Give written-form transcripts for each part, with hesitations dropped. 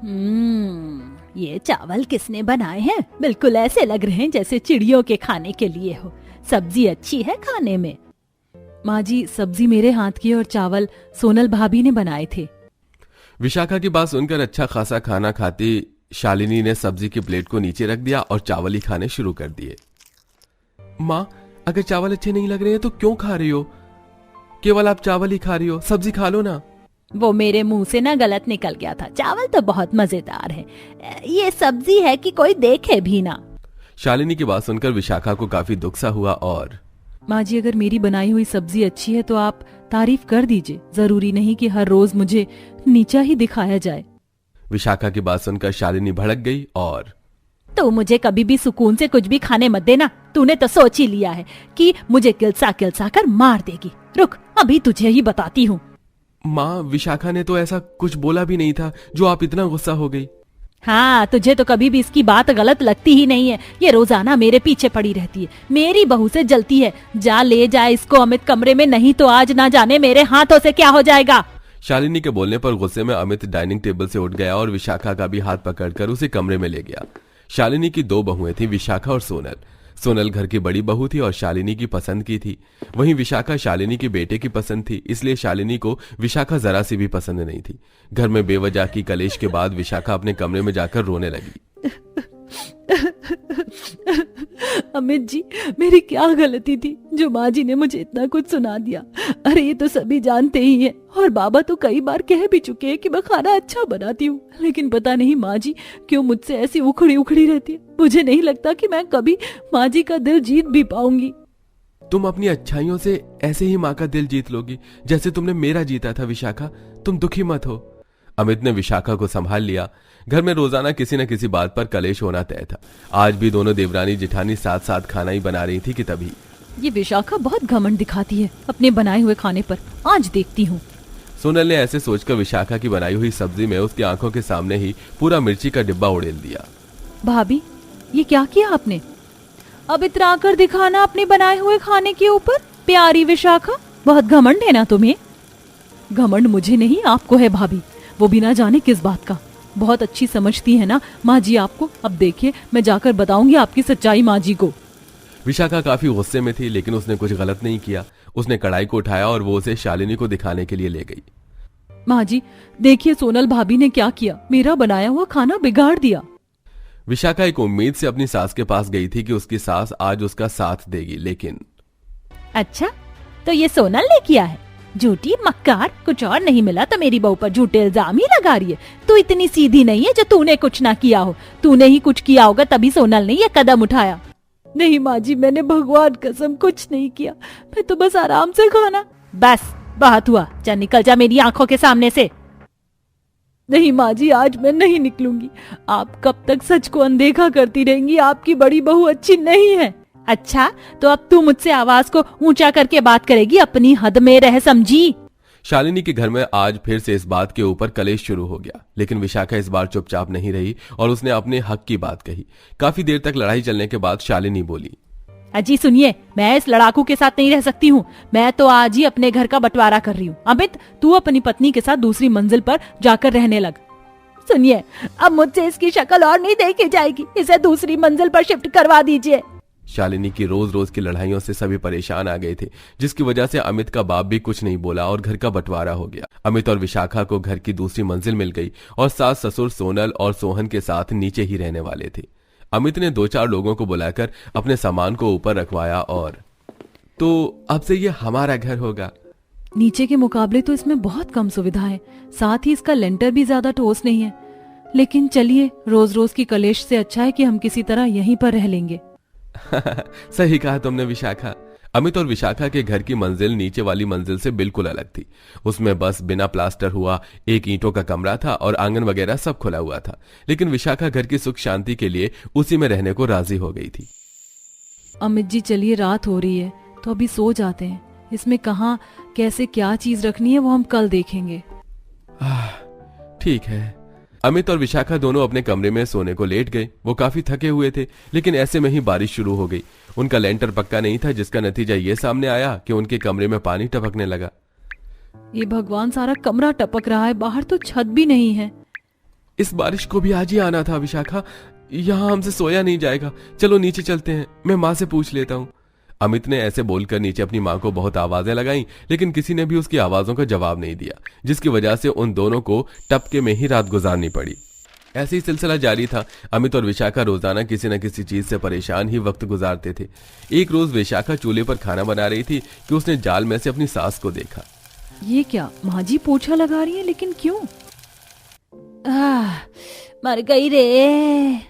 ये चावल किसने बनाए हैं? बिल्कुल ऐसे लग रहे हैं जैसे चिड़ियों के खाने के लिए हो। सब्जी अच्छी है खाने में। माँ जी, सब्जी मेरे हाथ की और चावल सोनल भाभी ने बनाए थे। विशाखा की बात सुनकर अच्छा खासा खाना खाती शालिनी ने सब्जी की प्लेट को नीचे रख दिया और चावल ही खाने शुरू कर दिए। माँ, अगर चावल अच्छे नहीं लग रहे हैं तो क्यों खा रही हो? केवल आप चावल ही खा रही हो, सब्जी खा लो ना। वो मेरे मुंह से ना गलत निकल गया था। चावल तो बहुत मजेदार है, ये सब्जी है कि कोई देखे भी ना। शालिनी की बात सुनकर विशाखा को काफी दुख सा हुआ और माँ जी, अगर मेरी बनाई हुई सब्जी अच्छी है तो आप तारीफ कर दीजिए। जरूरी नहीं कि हर रोज मुझे नीचा ही दिखाया जाए। विशाखा की बात सुनकर शालिनी भड़क गई और तो मुझे कभी भी सुकून से कुछ भी खाने मत देना। तूने तो सोच ही लिया है कि मुझे किलसा किलसा कर मार देगी। रुक, अभी तुझे ही बताती हूँ। माँ, विशाखा ने तो ऐसा कुछ बोला भी नहीं था जो आप इतना गुस्सा हो गई। हाँ, तुझे तो कभी भी इसकी बात गलत लगती ही नहीं है। ये रोजाना मेरे पीछे पड़ी रहती है, मेरी बहू से जलती है। जा ले जा इसको अमित कमरे में, नहीं तो आज ना जाने मेरे हाथों से क्या हो जाएगा। शालिनी के बोलने पर गुस्से में अमित डाइनिंग टेबल से उठ गया और विशाखा का भी हाथ पकड़कर उसे कमरे में ले गया। शालिनी की दो बहुएं थी, विशाखा और सोनल। सोनल घर की बड़ी बहू थी और शालिनी की पसंद की थी। वहीं विशाखा शालिनी के बेटे की पसंद थी, इसलिए शालिनी को विशाखा जरा सी भी पसंद नहीं थी। घर में बेवजह की कलेश के बाद विशाखा अपने कमरे में जाकर रोने लगी। अमित जी, मेरी क्या गलती थी जो माँ जी ने मुझे इतना कुछ सुना दिया? अरे ये तो सभी जानते ही हैं और बाबा तो कई बार कह भी चुके हैं कि मैं खाना अच्छा बनाती हूँ, लेकिन पता नहीं माँ जी क्यों मुझसे ऐसी उखड़ी उखड़ी रहती है। मुझे नहीं लगता कि मैं कभी माँ जी का दिल जीत भी पाऊंगी। तुम अपनी अच्छाइयों से ऐसे ही माँ का दिल जीत लोगी जैसे तुमने मेरा जीता था। विशाखा, तुम दुखी मत हो। अमित ने विशाखा को संभाल लिया। घर में रोजाना किसी न किसी बात पर कलेश होना तय था। आज भी दोनों देवरानी जिठानी साथ साथ खाना ही बना रही थी कि तभी ये विशाखा बहुत घमंड दिखाती है अपने बनाए हुए खाने पर। आज देखती हूँ। सोनल ने ऐसे सोचकर विशाखा की बनाई हुई सब्जी में उसकी आंखों के सामने ही पूरा मिर्ची का डिब्बा उड़ेल दिया। भाभी, ये क्या किया आपने? अब इतना कर दिखाना अपने बनाए हुए खाने के ऊपर? प्यारी विशाखा, बहुत घमंड है ना तुम्हें? घमंड मुझे नहीं, आपको है भाभी, वो भी ना जाने किस बात का। बहुत अच्छी समझती है ना माँ जी आपको। अब देखिए, मैं जाकर बताऊंगी आपकी सच्चाई माँ जी को। विशाखा काफी गुस्से में थी, लेकिन उसने कुछ गलत नहीं किया। उसने कढ़ाई को उठाया और वो उसे शालिनी को दिखाने के लिए ले गई। माँ जी, देखिए सोनल भाभी ने क्या किया, मेरा बनाया हुआ खाना बिगाड़ दिया। विशाखा एक उम्मीद से अपनी सास के पास गई थी कि उसकी सास आज उसका साथ देगी, लेकिन अच्छा, तो ये सोनल ने किया है? झूठी मक्कार, कुछ और नहीं मिला तो मेरी बहू पर झूठे इल्जाम ही लगा रही है। तू इतनी सीधी नहीं है जो तूने कुछ ना किया हो। तूने ही कुछ किया होगा तभी सोनल ने ये कदम उठाया। नहीं माँ जी, मैंने भगवान कसम कुछ नहीं किया। मैं तो बस आराम से खाना। बस बहुत हुआ, चल निकल जा मेरी आंखों के सामने से। नहीं माँ जी, आज मैं नहीं निकलूंगी। आप कब तक सच को अनदेखा करती रहेंगी? आपकी बड़ी बहू अच्छी नहीं है। अच्छा, तो अब तू मुझसे आवाज को ऊंचा करके बात करेगी? अपनी हद में रह, समझी? शालिनी के घर में आज फिर से इस बात के ऊपर कलेश शुरू हो गया, लेकिन विशाखा इस बार चुपचाप नहीं रही और उसने अपने हक की बात कही। काफी देर तक लड़ाई चलने के बाद शालिनी बोली, अजी सुनिए, मैं इस लड़ाकू के साथ नहीं रह सकती हूँ। मैं तो आज ही अपने घर का बंटवारा कर रही हूँ। अमित, तू अपनी पत्नी के साथ दूसरी मंजिल पर जाकर रहने लग। सुनिए, अब मुझसे इसकी शक्ल और नहीं देखी जाएगी। इसे दूसरी मंजिल पर शिफ्ट करवा दीजिए। शालिनी की रोज रोज की लड़ाइयों से सभी परेशान आ गए थे, जिसकी वजह से अमित का बाप भी कुछ नहीं बोला और घर का बंटवारा हो गया। अमित और विशाखा को घर की दूसरी मंजिल मिल गई और सास ससुर सोनल और सोहन के साथ नीचे ही रहने वाले थे। अमित ने 2-4 लोगों को बुलाकर अपने सामान को ऊपर रखवाया और तो अब से ये हमारा घर होगा। नीचे के मुकाबले तो इसमें बहुत कम सुविधा है, साथ ही इसका लेंटर भी ज्यादा ठोस नहीं है। लेकिन चलिए, रोज रोज की कलेश से अच्छा है कि हम किसी तरह यहीं पर रह लेंगे। सही कहा तुमने विशाखा। अमित और विशाखा के घर की मंजिल नीचे वाली मंजिल से बिल्कुल अलग थी। उसमें बस बिना प्लास्टर हुआ एक ईंटों का कमरा था और आंगन वगैरह सब खुला हुआ था, लेकिन विशाखा घर की सुख शांति के लिए उसी में रहने को राजी हो गई थी। अमित जी, चलिए रात हो रही है तो अभी सो जाते हैं। इसमें कहाँ कैसे क्या चीज रखनी है वो हम कल देखेंगे। ठीक है। अमित और विशाखा दोनों अपने कमरे में सोने को लेट गए। वो काफी थके हुए थे, लेकिन ऐसे में ही बारिश शुरू हो गई। उनका लेंटर पक्का नहीं था, जिसका नतीजा ये सामने आया कि उनके कमरे में पानी टपकने लगा। ये भगवान, सारा कमरा टपक रहा है, बाहर तो छत भी नहीं है। इस बारिश को भी आज ही आना था विशाखा, यहाँ हमसे सोया नहीं जाएगा, चलो नीचे चलते हैं, मैं माँ से पूछ लेता हूँ। अमित ने ऐसे बोलकर नीचे अपनी माँ को बहुत आवाजें लगाई, लेकिन किसी ने भी उसकी आवाजों का जवाब नहीं दिया, जिसकी वजह से उन दोनों को टपके में ही रात गुजारनी पड़ी। ऐसे ही सिलसिला जारी था। अमित और विशाखा रोजाना किसी न किसी चीज से परेशान ही वक्त गुजारते थे। एक रोज विशाखा चूल्हे पर खाना बना रही थी कि उसने जाल में से अपनी सास को देखा। ये क्या, माँ जी पोछा लगा रही है, लेकिन क्यों? मर गई रे।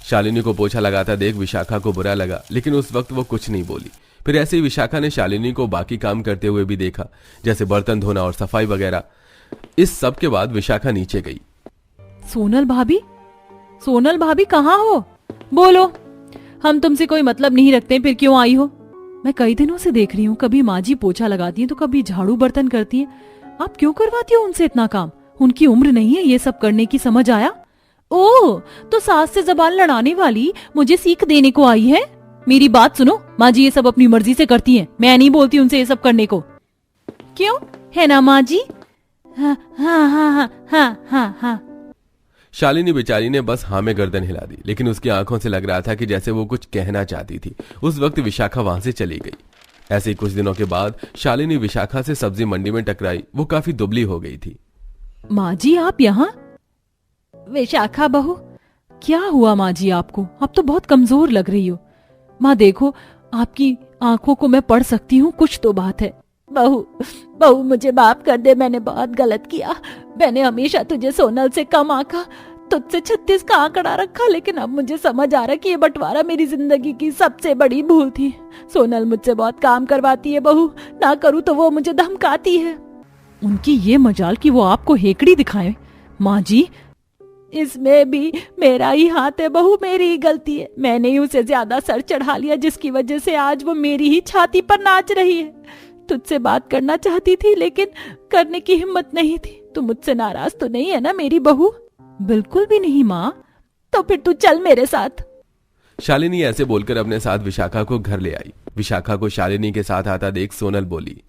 शालिनी को पोछा लगाता देख विशाखा को बुरा लगा, लेकिन उस वक्त वो कुछ नहीं बोली। फिर ऐसे ही विशाखा ने शालिनी को बाकी काम करते हुए भी देखा, जैसे बर्तन धोना और सफाई वगैरह। इस सब के बाद विशाखा नीचे गई। सोनल भाभी, सोनल भाभी कहाँ हो? बोलो, हम तुमसे कोई मतलब नहीं रखते, फिर क्यों आई हो? मैं कई दिनों से देख रही हूँ, कभी माँ जी पोछा लगाती हैं तो कभी झाड़ू बर्तन करती हैं। आप क्यों करवाती हो उनसे इतना काम? उनकी उम्र नहीं है ये सब करने की, समझ आया? ओह, तो सास से जबान लड़ाने वाली मुझे सीख देने को आई है? मेरी बात सुनो, माँ जी ये सब अपनी मर्जी से करती हैं, मैं नहीं बोलती उनसे ये सब करने को। क्यों, है ना माँ जी? हाँ हाँ हाँ हाँ हाँ हाँ हाँ। शालिनी बेचारी ने बस हाँ में गर्दन हिला दी, लेकिन उसकी आंखों से लग रहा था कि जैसे वो कुछ कहना चाहती थी। उस वक्त विशाखा वहां से चली गई। ऐसे ही कुछ दिनों के बाद शालिनी विशाखा से सब्जी मंडी में टकराई। वो काफी दुबली हो गई थी। माँ जी आप यहाँ? विशाखा बहू, क्या हुआ माँ जी आपको? आप तो बहुत कमजोर लग रही हो। माँ देखो, आपकी आंखों को मैं पढ़ सकती हूँ, कुछ तो बात है। बहू बहू मुझे माफ कर दे, मैंने बहुत गलत किया। मैंने हमेशा तुझे सोनल से कम आंका, तुझसे 36 का आंकड़ा रखा, लेकिन अब मुझे समझ आ रहा कि ये बंटवारा मेरी जिंदगी की सबसे बड़ी भूल थी। सोनल मुझसे बहुत काम करवाती है बहू, ना करूँ तो वो मुझे धमकाती है। उनकी ये मजाल कि वो आपको हेकड़ी दिखाए। माँ जी इसमें भी मेरा ही हाथ है बहू, मेरी ही गलती है। मैंने ही उसे ज्यादा सर चढ़ा लिया, जिसकी वजह से आज वो मेरी ही छाती पर नाच रही है। तुझसे बात करना चाहती थी, लेकिन करने की हिम्मत नहीं थी। तू मुझसे नाराज तो नहीं है ना मेरी बहू? बिल्कुल भी नहीं माँ। तो फिर तू चल मेरे साथ। शालिनी ऐसे बोलकर अपने साथ विशाखा को घर ले आई। विशाखा को शालिनी के साथ आता देख सोनल बोली,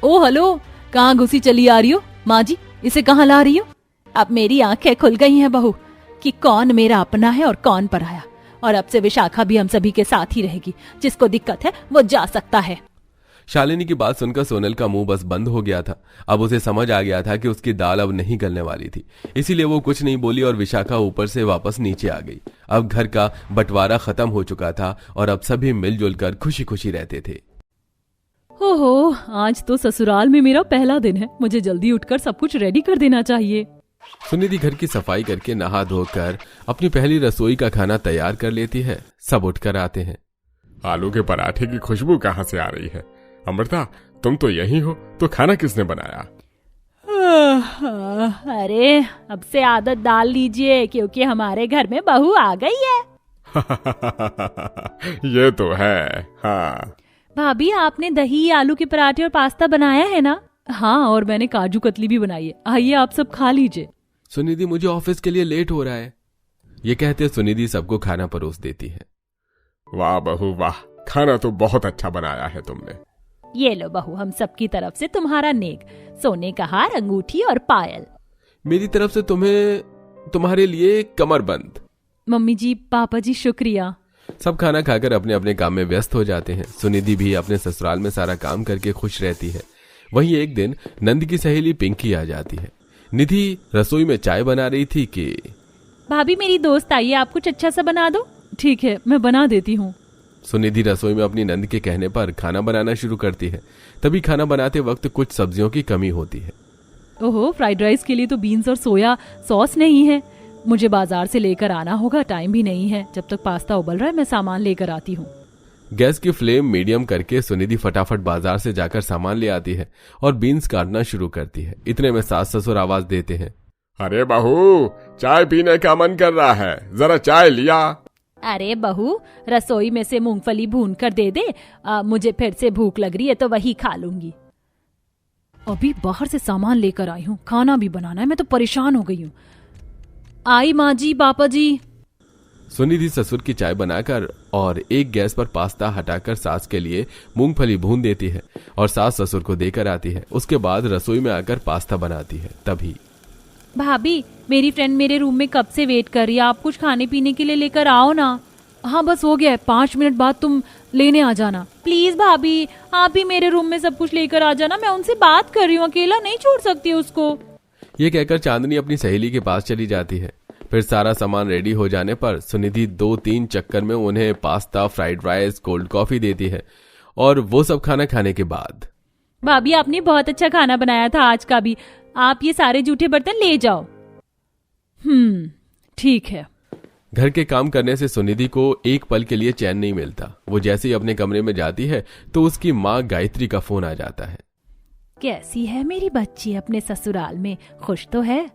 ओ हेलो, कहाँ घुसी चली आ रही हो? माँ जी इसे कहाँ ला रही हो? अब मेरी आंखें खुल गई हैं बहू कि कौन मेरा अपना है और कौन पराया। और अब से विशाखा भी हम सभी के साथ ही रहेगी। जिसको दिक्कत है वो जा सकता है। शालिनी की बात सुनकर सोनल का मुंह बस बंद हो गया था। अब उसे समझ आ गया था कि उसकी दाल अब नहीं गलने वाली थी, इसीलिए वो कुछ नहीं बोली और विशाखा ऊपर से वापस नीचे आ गई। अब घर का बंटवारा खत्म हो चुका था और अब सभी मिलजुल कर खुशी खुशी रहते थे। ओहो, आज तो ससुराल में मेरा पहला दिन है। मुझे जल्दी उठकर सब कुछ रेडी कर देना चाहिए। सुनिधि घर की सफाई करके नहा धोकर अपनी पहली रसोई का खाना तैयार कर लेती है। सब उठकर आते हैं। आलू के पराठे की खुशबू कहाँ से आ रही है? अमृता, तुम तो यही हो, तो खाना किसने बनाया? अरे अब से आदत डाल लीजिए, क्योंकि हमारे घर में बहू आ गई है। ये तो है। हाँ भाभी, आपने दही, आलू के पराठे और पास्ता बनाया है ना? हाँ, और मैंने काजू कतली भी बनाई है। आइए आप सब खा लीजिए। सुनिधि, मुझे ऑफिस के लिए लेट हो रहा है। ये कहते सुनिधि सबको खाना परोस देती है। वाह बहू वाह, खाना तो बहुत अच्छा बनाया है तुमने। ये लो बहू, हम सबकी तरफ से तुम्हारा नेक, सोने का हार, अंगूठी और पायल। मेरी तरफ से तुम्हारे लिए कमरबंद। मम्मी जी, पापा जी, शुक्रिया। सब खाना खाकर अपने अपने काम में व्यस्त हो जाते हैं। सुनिधि भी अपने ससुराल में सारा काम करके खुश रहती है। वहीं एक दिन नंद की सहेली पिंकी आ जाती है। निधि रसोई में चाय बना रही थी कि भाभी मेरी दोस्त आई है, आप कुछ अच्छा सा बना दो। ठीक है, मैं बना देती हूँ। सुनिधि रसोई में अपनी नंद के कहने पर खाना बनाना शुरू करती है। तभी खाना बनाते वक्त कुछ सब्जियों की कमी होती है। ओहो, फ्राइड राइस के लिए तो बीन्स और सोया सॉस नहीं है। मुझे बाजार से लेकर आना होगा, टाइम भी नहीं है। जब तक पास्ता उबल रहा है मैं सामान लेकर आती हूँ। गैस की फ्लेम मीडियम करके सुनिधि फटाफट बाजार से जाकर सामान ले आती है और बीन्स काटना शुरू करती है। इतने में सास ससुर आवाज देते हैं, अरे बहू, चाय पीने का मन कर रहा है, जरा चाय लिया। अरे बहू, रसोई में से मूंगफली भून कर दे दे। मुझे फिर से भूख लग रही है तो वही खा लूंगी। अभी बाहर से सामान लेकर आई हूँ, खाना भी बनाना है। मैं तो परेशान हो गई हूँ। आई माँ जी, पापा जी। सुनिधि ससुर की चाय बनाकर और एक गैस पर पास्ता हटाकर सास के लिए मूंगफली भून देती है और सास ससुर को देकर आती है। उसके बाद रसोई में आकर पास्ता बनाती है। तभी भाभी, मेरी फ्रेंड मेरे रूम में कब से वेट कर रही है, आप कुछ खाने पीने के लिए लेकर आओ ना। हाँ बस हो गया है, 5 मिनट बाद तुम लेने आ जाना। प्लीज भाभी, आप ही मेरे रूम में सब कुछ लेकर आ जाना, मैं उनसे बात कर रही हूँ, अकेला नहीं छोड़ सकती उसको। ये कहकर चांदनी अपनी सहेली के पास चली जाती है। फिर सारा सामान रेडी हो जाने पर सुनिधि 2-3 चक्कर में उन्हें pasta, fried rice, cold coffee देती है। और वो सब खाना खाने के बाद, भाभी आपने बहुत अच्छा खाना बनाया था आज का भी, आप ये सारे जूठे बर्तन ले जाओ। ठीक है। घर के काम करने से सुनिधि को एक पल के लिए चैन नहीं मिलता। वो जैसे ही अपने कमरे में जाती है तो उसकी माँ गायत्री का फोन आ जाता है। कैसी है मेरी बच्ची अपने ससुराल में, खुश तो है?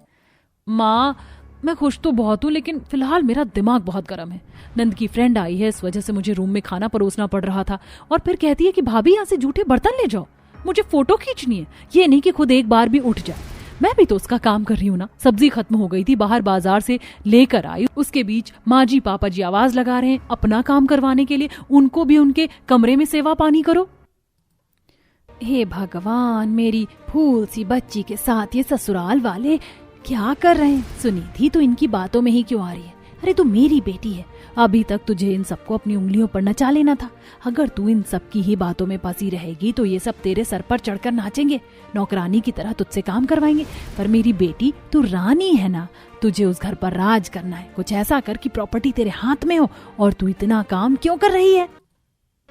माँ, मैं खुश तो बहुत हूँ, लेकिन फिलहाल मेरा दिमाग बहुत गर्म है। नंद की फ्रेंड आई है, इस वजह से मुझे रूम में खाना परोसना पड़ रहा था, और फिर कहती है कि भाभी यहाँ से जूठे बर्तन ले जाओ, मुझे फोटो खींचनी है। ये नहीं कि खुद एक बार भी उठ जाए। मैं भी तो उसका काम कर रही हूँ ना। सब्जी खत्म हो गई थी, बाहर बाजार से लेकर आई। उसके बीच माँ जी पापा जी आवाज लगा रहे हैं अपना काम करवाने के लिए, उनको भी उनके कमरे में सेवा पानी करो। हे भगवान, मेरी फूल सी बच्ची के साथ ये ससुराल वाले क्या कर रहे हैं? सुनिधि, तू इनकी बातों में ही क्यों आ रही है? अरे तू मेरी बेटी है, अभी तक तुझे इन सबको अपनी उंगलियों पर नचा लेना था। अगर तू इन सब की ही बातों में फंसी रहेगी तो ये सब तेरे सर पर चढ़कर नाचेंगे, नौकरानी की तरह तुझसे काम करवाएंगे। पर मेरी बेटी, तू रानी है ना, तुझे उस घर पर राज करना है। कुछ ऐसा कर कि प्रॉपर्टी तेरे हाथ में हो। और तू इतना काम क्यों कर रही है?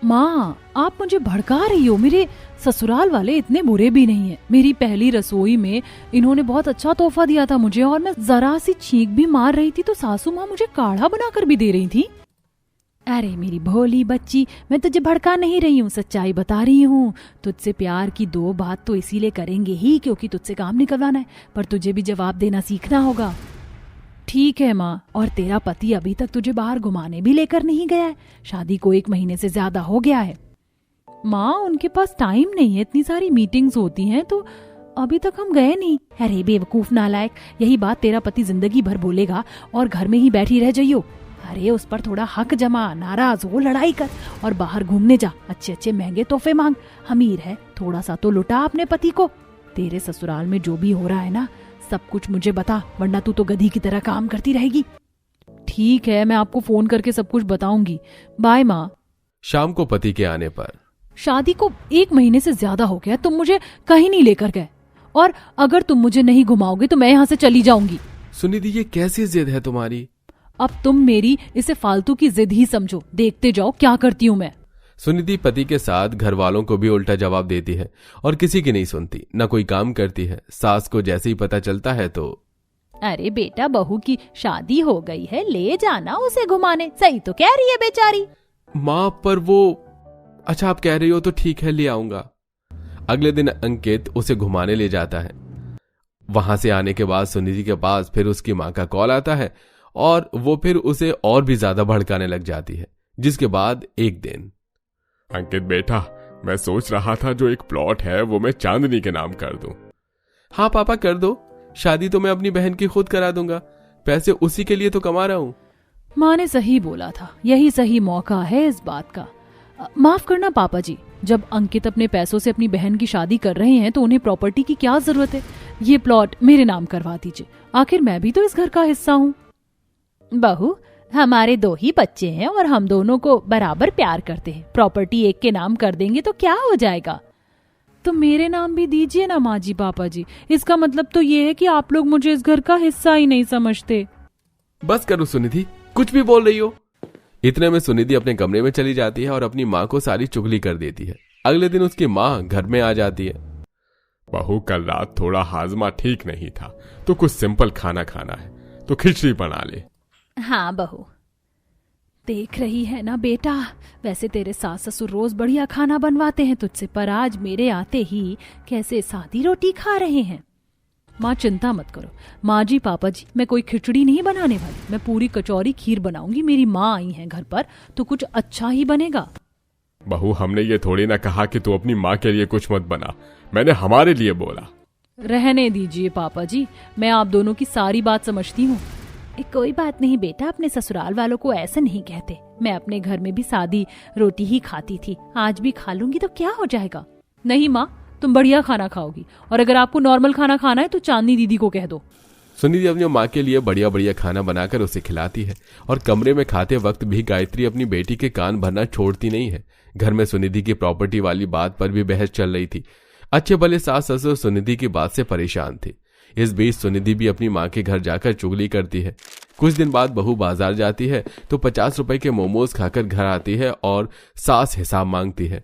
माँ, आप मुझे भड़का रही हो। मेरे ससुराल वाले इतने बुरे भी नहीं है। मेरी पहली रसोई में इन्होंने बहुत अच्छा तोहफा दिया था मुझे, और मैं जरा सी छींक भी मार रही थी तो सासू माँ मुझे काढ़ा बनाकर भी दे रही थी। अरे मेरी भोली बच्ची, मैं तुझे भड़का नहीं रही हूँ, सच्चाई बता रही हूँ। तुझसे प्यार की 2 बात तो इसीलिए करेंगे ही क्योंकि तुझसे काम निकलवाना है, पर तुझे भी जवाब देना सीखना होगा। ठीक है माँ। और तेरा पति अभी तक तुझे बाहर घुमाने भी लेकर नहीं गया है। शादी को 1 महीने से ज्यादा हो गया है। माँ, उनके पास टाइम नहीं है, इतनी सारी मीटिंग्स होती हैं, तो अभी तक हम गए नहीं। अरे बेवकूफ नालायक, यही बात तेरा पति जिंदगी भर बोलेगा और घर में ही बैठी रह जाइयो। अरे उस पर थोड़ा हक जमा, नाराज हो लड़ाई कर और बाहर घूमने जा, अच्छे अच्छे महंगे तोहफे मांग। अमीर है, थोड़ा सा तो लुटा अपने पति को। तेरे ससुराल में जो भी हो रहा है ना, सब कुछ मुझे बता, वरना तू तो गधी की तरह काम करती रहेगी। ठीक है, मैं आपको फोन करके सब कुछ बताऊंगी। बाय माँ। शाम को पति के आने पर, शादी को 1 महीने से ज्यादा हो गया, तुम मुझे कहीं नहीं लेकर गए, और अगर तुम मुझे नहीं घुमाओगे तो मैं यहाँ से चली जाऊंगी। सुनिधि, ये कैसी जिद है तुम्हारी? अब तुम मेरी इसे फालतू की जिद ही समझो, देखते जाओ क्या करती हूँ मैं। सुनिधि पति के साथ घर वालों को भी उल्टा जवाब देती है और किसी की नहीं सुनती, न कोई काम करती है। सास को जैसे ही पता चलता है तो, अरे बेटा, बहू की शादी हो गई है, ले जाना उसे घुमाने। सही तो कह रही है बेचारी। माँ, पर वो, अच्छा आप कह रही हो तो ठीक है, ले आऊंगा। अगले दिन अंकित उसे घुमाने ले जाता है। वहां से आने के बाद सुनिधि के पास फिर उसकी माँ का कॉल आता है और वो फिर उसे और भी ज्यादा भड़काने लग जाती है। जिसके बाद एक दिन, अंकित बेटा, मैं सोच रहा था जो एक प्लॉट है वो मैं चांदनी के नाम कर दूं। हाँ पापा कर दो, शादी तो मैं अपनी बहन की खुद करा दूंगा, पैसे उसी के लिए तो कमा रहा हूँ। माँ ने सही बोला था, यही सही मौका है इस बात का। माफ करना पापा जी, जब अंकित अपने पैसों से अपनी बहन की शादी कर रहे हैं तो उन्हें प्रॉपर्टी की क्या जरूरत है। ये प्लॉट मेरे नाम करवा दीजिए, आखिर मैं भी तो इस घर का हिस्सा हूँ। बहू, हमारे 2 ही बच्चे हैं और हम दोनों को बराबर प्यार करते हैं। प्रॉपर्टी एक के नाम कर देंगे तो क्या हो जाएगा? तो मेरे नाम भी दीजिए ना माँ जी पापा जी। इसका मतलब तो ये है कि आप लोग मुझे इस घर का हिस्सा ही नहीं समझते। बस करो सुनिधि, कुछ भी बोल रही हो। इतने में सुनिधि अपने कमरे में चली जाती है और अपनी माँ को सारी चुगली कर देती है। अगले दिन उसकी माँ घर में आ जाती है। बहू, कल रात थोड़ा हाजमा ठीक नहीं था, तो कुछ सिंपल खाना खाना है तो खिचड़ी बना ले। हाँ बहू, देख रही है ना बेटा, वैसे तेरे सास ससुर रोज बढ़िया खाना बनवाते हैं तुझसे, पर आज मेरे आते ही कैसे सादी रोटी खा रहे हैं। माँ चिंता मत करो माँ जी पापा जी, मैं कोई खिचड़ी नहीं बनाने वाली, मैं पूरी कचौरी खीर बनाऊंगी। मेरी माँ आई है घर पर तो कुछ अच्छा ही बनेगा। बहू, हमने ये थोड़ी ना कहा कि तू अपनी माँ के लिए कुछ मत बना, मैंने हमारे लिए बोला। रहने दीजिए पापा जी, मैं आप दोनों की सारी बात समझती हूँ। कोई बात नहीं बेटा, अपने ससुराल वालों को ऐसे नहीं कहते। मैं अपने घर में भी सादी रोटी ही खाती थी, आज भी खा लूंगी तो क्या हो जाएगा। नहीं माँ, तुम बढ़िया खाना खाओगी, और अगर आपको नॉर्मल खाना खाना है तो चांदनी दीदी को कह दो। सुनिधि अपनी माँ के लिए बढ़िया बढ़िया खाना बनाकर उसे खिलाती है और कमरे में खाते वक्त भी गायत्री अपनी बेटी के कान भरना छोड़ती नहीं है। घर में सुनिधि की प्रॉपर्टी वाली बात पर भी बहस चल रही थी। अच्छे भले सास ससुर सुनिधि की बात से परेशान थे। इस बीच सुनिधि भी अपनी माँ के घर जाकर चुगली करती है। कुछ दिन बाद बहू बाजार जाती है तो 50 रुपए के मोमोज खाकर घर आती है और सास हिसाब मांगती है।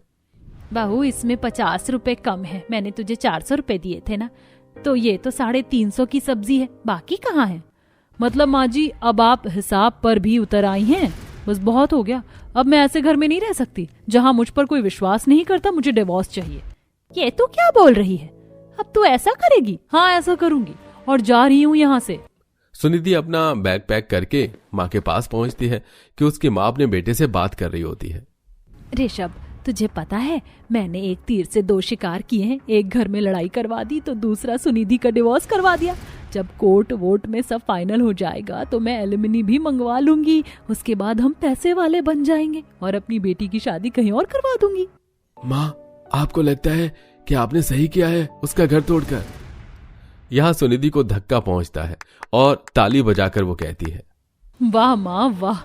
बहू, इसमें 50 रुपए कम है, मैंने तुझे 400 रुपए दिए थे ना, तो ये तो 350 की सब्जी है, बाकी कहाँ है? मतलब माँ जी, अब आप हिसाब पर भी उतर आई हैं। बस बहुत हो गया, अब मैं ऐसे घर में नहीं रह सकती जहाँ मुझ पर कोई विश्वास नहीं करता। मुझे डिवोर्स चाहिए। ये तू क्या बोल रही है? अब तू ऐसा करेगी? हाँ, ऐसा करूंगी और जा रही हूँ यहाँ से। सुनिधि अपना बैग पैक करके माँ के पास पहुंचती है कि उसकी माँ अपने बेटे से बात कर रही होती है। ऋषभ, तुझे पता है मैंने एक तीर से 2 शिकार किए हैं। एक घर में लड़ाई करवा दी तो दूसरा सुनिधि का डिवोर्स करवा दिया। जब कोर्ट वोट में सब फाइनल हो जाएगा तो मैं एलिमनी भी मंगवा लूंगी। उसके बाद हम पैसे वाले बन जाएंगे और अपनी बेटी की शादी कहीं और करवा दूंगी। माँ, आपको लगता है कि आपने सही किया है उसका घर तोड़कर? यहाँ सुनिधि को धक्का पहुंचता है और ताली बजाकर वो कहती है, वाह माँ वाह,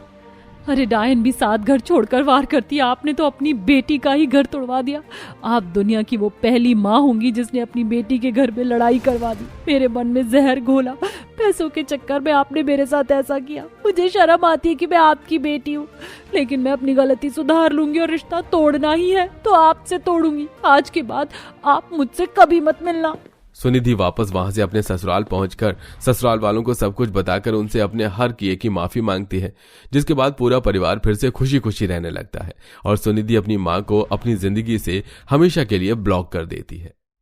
अरे डायन भी 7 घर छोड़कर वार करती है, आपने तो अपनी बेटी का ही घर तोड़वा दिया। आप दुनिया की वो पहली माँ होंगी जिसने अपनी बेटी के घर में लड़ाई करवा दी, मेरे मन में जहर घोला। पैसों के चक्कर में आपने मेरे साथ ऐसा किया। मुझे शर्म आती है कि मैं आपकी बेटी हूँ, लेकिन मैं अपनी गलती सुधार लूंगी और रिश्ता तोड़ना ही है तो आपसे तोड़ूंगी। आज के बाद आप मुझसे कभी मत मिलना। सुनिधि वापस वहां से अपने ससुराल पहुंचकर ससुराल वालों को सब कुछ बताकर उनसे अपने हर किए की माफी मांगती है, जिसके बाद पूरा परिवार फिर से खुशी खुशी रहने लगता है और सुनिधि अपनी मां को अपनी जिंदगी से हमेशा के लिए ब्लॉक कर देती है।